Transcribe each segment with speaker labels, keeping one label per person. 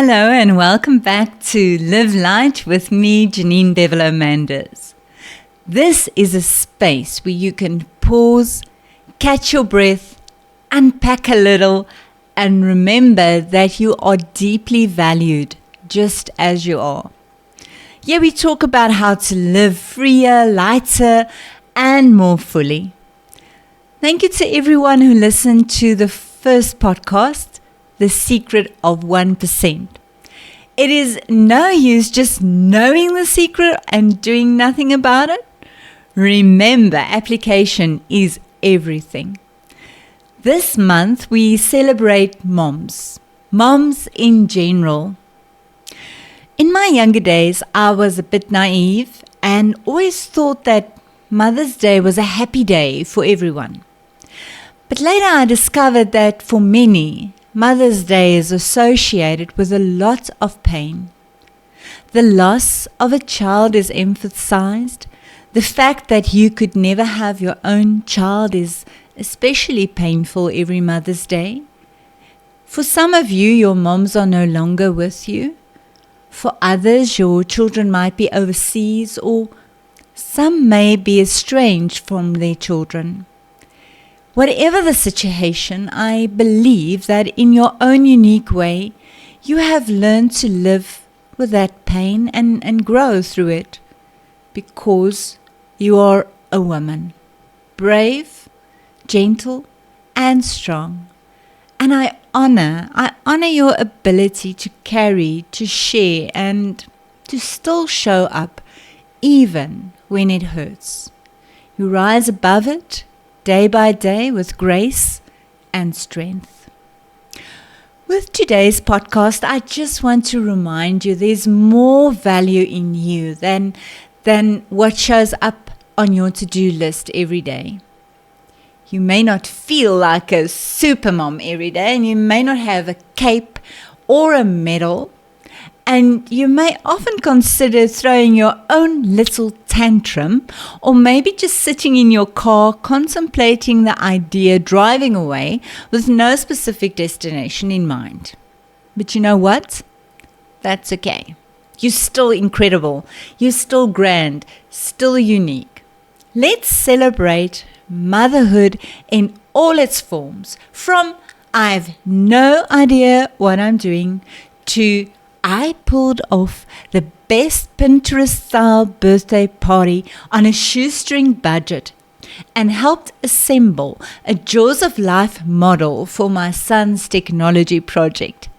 Speaker 1: Hello and welcome back to Live Light with me, Janine Bevolo-Manders. This is a space where you can pause, catch your breath, unpack a little, and remember that you are deeply valued just as you are. Here we talk about how to live freer, lighter, and more fully. Thank you to everyone who listened to the first podcast, The Secret of 1%. It is no use just knowing the secret and doing nothing about it. Remember, application is everything. This month we celebrate moms in general. In my younger days, I was a bit naive and always thought that Mother's Day was a happy day for everyone. But later I discovered that for many, Mother's Day is associated with a lot of pain. The loss of a child is emphasized. The fact that you could never have your own child is especially painful every Mother's Day. For some of you, your moms are no longer with you. For others, your children might be overseas, or some may be estranged from their children. Whatever the situation, I believe that in your own unique way, you have learned to live with that pain and grow through it, because you are a woman, brave, gentle, and strong. And I honor your ability to carry, to share, and to still show up, even when it hurts. You rise above it, day by day, with grace and strength. With today's podcast, I just want to remind you there's more value in you than what shows up on your to-do list every day. You may not feel like a supermom every day, and you may not have a cape or a medal, and you may often consider throwing your own little tantrum, or maybe just sitting in your car contemplating the idea driving away with no specific destination in mind. But you know what? That's okay. You're still incredible. You're still grand, still unique. Let's celebrate motherhood in all its forms, from I've no idea what I'm doing to I pulled off the best Pinterest-style birthday party on a shoestring budget and helped assemble a Jaws of Life model for my son's technology project,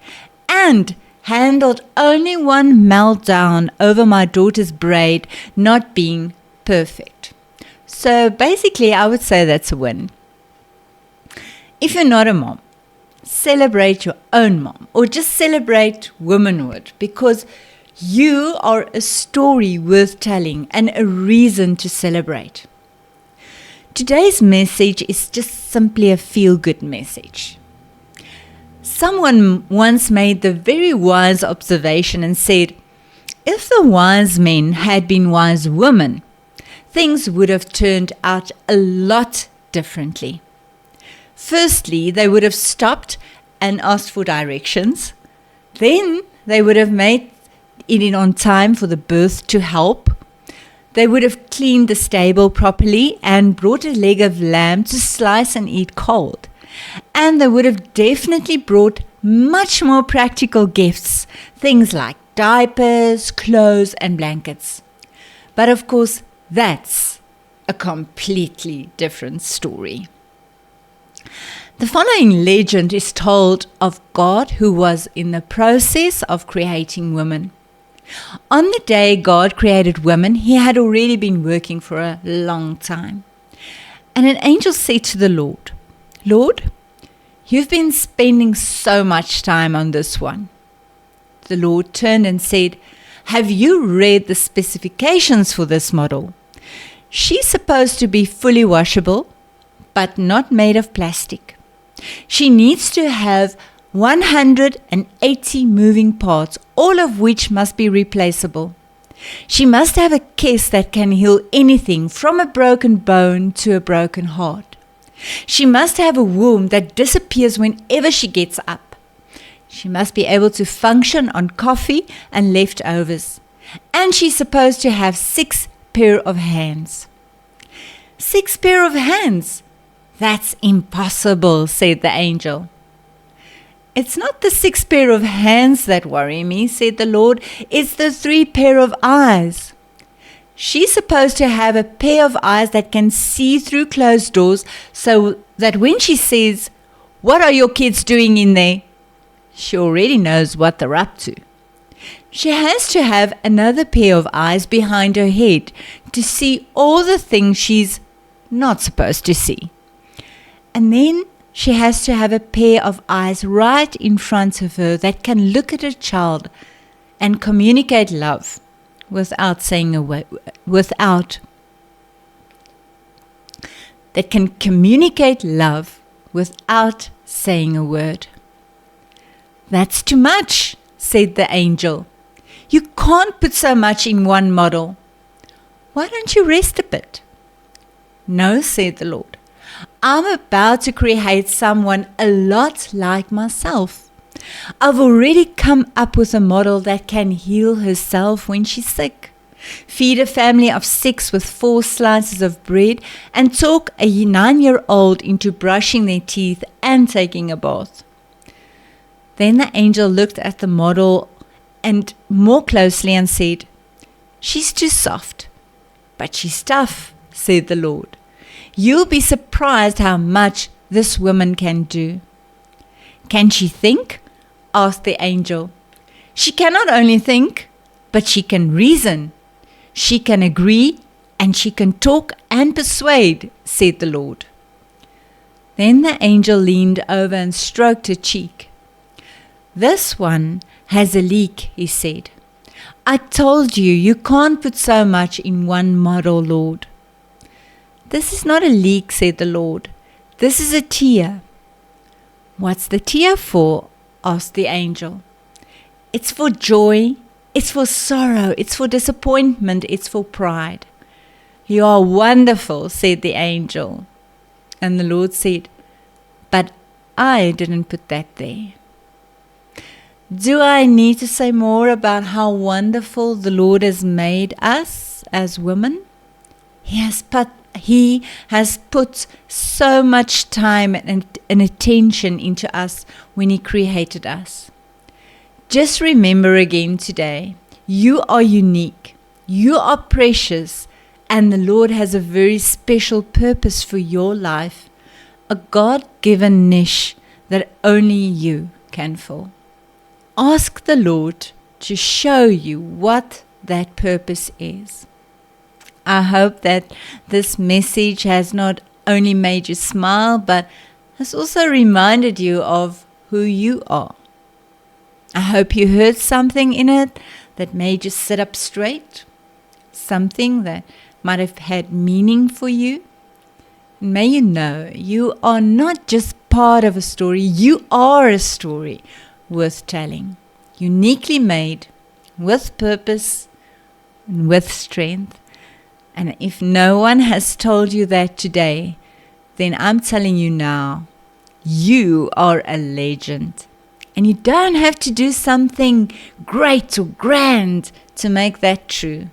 Speaker 1: and handled only one meltdown over my daughter's braid not being perfect. So basically, I would say that's a win. If you're not a mom, celebrate your own mom, or just celebrate womanhood, because you are a story worth telling and a reason to celebrate. Today's message is just simply a feel-good message. Someone once made the very wise observation and said, if the wise men had been wise women, things would have turned out a lot differently. Firstly, they would have stopped and asked for directions. Then they would have made it in on time for the birth to help. They would have cleaned the stable properly and brought a leg of lamb to slice and eat cold. And they would have definitely brought much more practical gifts, things like diapers, clothes, and blankets. But of course, that's a completely different story. The following legend is told of God who was in the process of creating women. On the day God created women, he had already been working for a long time. And an angel said to the Lord, Lord, you've been spending so much time on this one. The Lord turned and said, have you read the specifications for this model? She's supposed to be fully washable, but not made of plastic. She needs to have 180 moving parts, all of which must be replaceable. She must have a kiss that can heal anything from a broken bone to a broken heart. She must have a womb that disappears whenever she gets up. She must be able to function on coffee and leftovers. And she's supposed to have 6 pair of hands. 6 pair of hands? That's impossible, said the angel. It's not the 6 pair of hands that worry me, said the Lord. It's the 3 pair of eyes. She's supposed to have a pair of eyes that can see through closed doors so that when she says, "What are your kids doing in there?" she already knows what they're up to. She has to have another pair of eyes behind her head to see all the things she's not supposed to see. And then she has to have a pair of eyes right in front of her that can look at her child and communicate love without saying a word, that can communicate love without saying a word. That's too much, said the angel. You can't put so much in one model. Why don't you rest a bit? No, said the Lord. I'm about to create someone a lot like myself. I've already come up with a model that can heal herself when she's sick, feed a family of 6 with 4 slices of bread, and talk a 9-year-old into brushing their teeth and taking a bath. Then the angel looked at the model and more closely and said, "She's too soft, but she's tough," said the Lord. "You'll be surprised how much this woman can do." "Can she think?" asked the angel. "She cannot only think, but she can reason. She can agree, and she can talk and persuade," said the Lord. Then the angel leaned over and stroked her cheek. "This one has a leak," he said. "I told you, you can't put so much in one model, Lord." "This is not a leak," said the Lord. "This is a tear." "What's the tear for?" asked the angel. "It's for joy, it's for sorrow, it's for disappointment, it's for pride." "You are wonderful," said the angel. And the Lord said, "But I didn't put that there." Do I need to say more about how wonderful the Lord has made us as women? He has put so much time and attention into us when He created us. Just remember again today, you are unique, you are precious, and the Lord has a very special purpose for your life, a God-given niche that only you can fill. Ask the Lord to show you what that purpose is. I hope that this message has not only made you smile, but has also reminded you of who you are. I hope you heard something in it that made you sit up straight, something that might have had meaning for you. And may you know you are not just part of a story, you are a story worth telling, uniquely made, with purpose and with strength. And if no one has told you that today, then I'm telling you now, you are a legend. And you don't have to do something great or grand to make that true.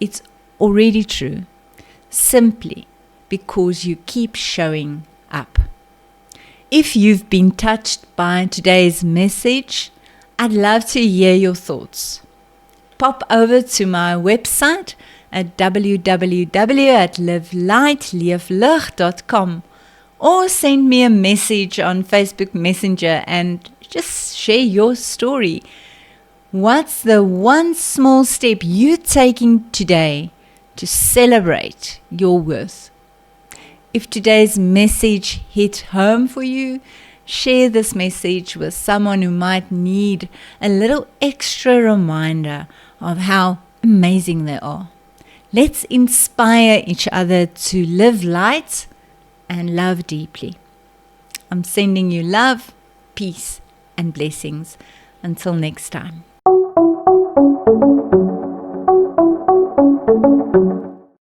Speaker 1: It's already true, simply because you keep showing up. If you've been touched by today's message, I'd love to hear your thoughts. Pop over to my website at www.livelight.com or send me a message on Facebook Messenger and just share your story. What's the one small step you're taking today to celebrate your worth? If today's message hit home for you, share this message with someone who might need a little extra reminder of how amazing they are. Let's inspire each other to live light and love deeply. I'm sending you love, peace, and blessings. Until next time.